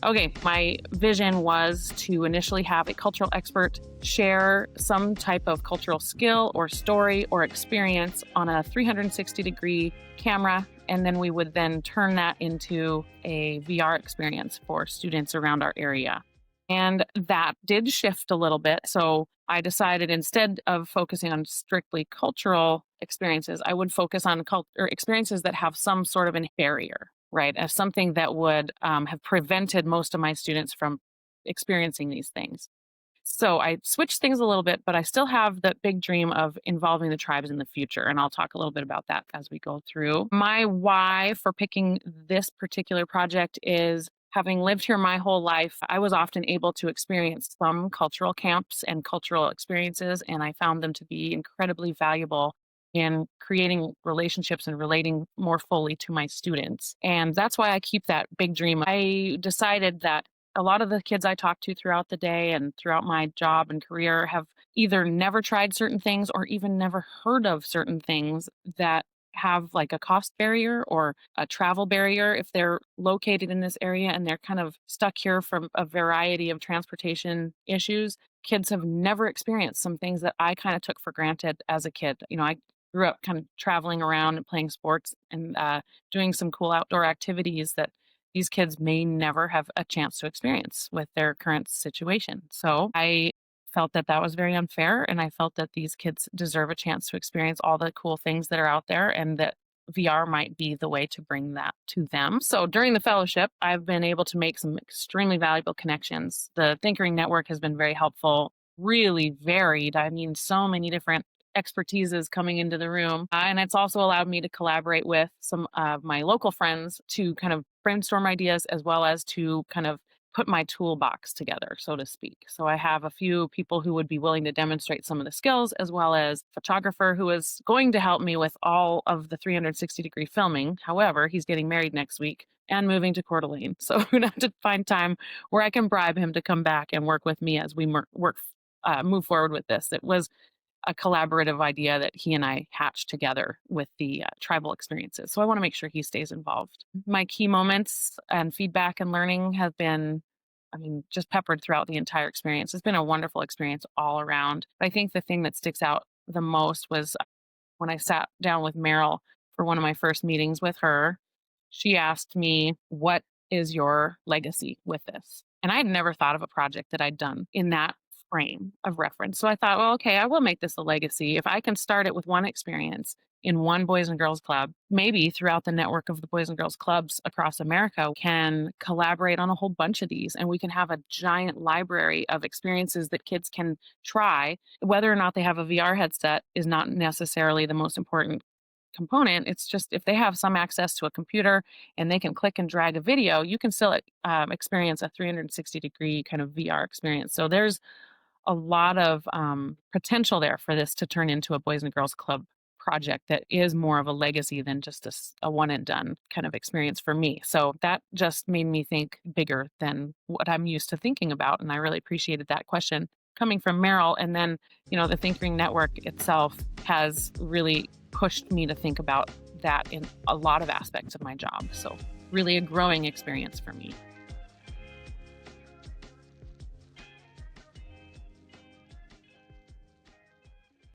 Okay, my vision was to initially have a cultural expert share some type of cultural skill or story or experience on a 360-degree camera, and then we would then turn that into a VR experience for students around our area. And that did shift a little bit. So I decided instead of focusing on strictly cultural experiences, I would focus on experiences that have some sort of a barrier, right? As something that would have prevented most of my students from experiencing these things. So I switched things a little bit, but I still have the big dream of involving the tribes in the future. And I'll talk a little bit about that as we go through. My why for picking this particular project is having lived here my whole life, I was often able to experience some cultural camps and cultural experiences, and I found them to be incredibly valuable in creating relationships and relating more fully to my students. And that's why I keep that big dream. I decided that a lot of the kids I talk to throughout the day and throughout my job and career have either never tried certain things or even never heard of certain things that have like a cost barrier or a travel barrier if they're located in this area and they're kind of stuck here from a variety of transportation issues. Kids have never experienced some things that I kind of took for granted as a kid. I grew up kind of traveling around and playing sports and doing some cool outdoor activities that these kids may never have a chance to experience with their current situation. So I felt that that was very unfair. And I felt that these kids deserve a chance to experience all the cool things that are out there and that VR might be the way to bring that to them. So during the fellowship, I've been able to make some extremely valuable connections. The Thinkering Network has been very helpful, really varied. I mean, so many different expertises coming into the room. And it's also allowed me to collaborate with some of my local friends to kind of brainstorm ideas as well as to kind of put my toolbox together, so to speak. So I have a few people who would be willing to demonstrate some of the skills, as well as a photographer who is going to help me with all of the 360-degree filming. However, he's getting married next week and moving to Coeur d'Alene. So I'm going to have to find time where I can bribe him to come back and work with me as we move forward with this. It was a collaborative idea that he and I hatched together with the tribal experiences. So I want to make sure he stays involved. My key moments and feedback and learning have been, just peppered throughout the entire experience. It's been a wonderful experience all around. I think the thing that sticks out the most was when I sat down with Meryl for one of my first meetings with her. She asked me, "What is your legacy with this?" And I had never thought of a project that I'd done in that frame of reference. So I thought, well, okay, I will make this a legacy. If I can start it with one experience in one Boys and Girls Club, maybe throughout the network of the Boys and Girls Clubs across America, can collaborate on a whole bunch of these and we can have a giant library of experiences that kids can try. Whether or not they have a VR headset is not necessarily the most important component. It's just if they have some access to a computer and they can click and drag a video, you can still experience a 360-degree kind of VR experience. So there's a lot of potential there for this to turn into a Boys and Girls Club project that is more of a legacy than just a one and done kind of experience for me. So that just made me think bigger than what I'm used to thinking about. And I really appreciated that question coming from Meryl. And then, the Thinkering Network itself has really pushed me to think about that in a lot of aspects of my job. So really a growing experience for me.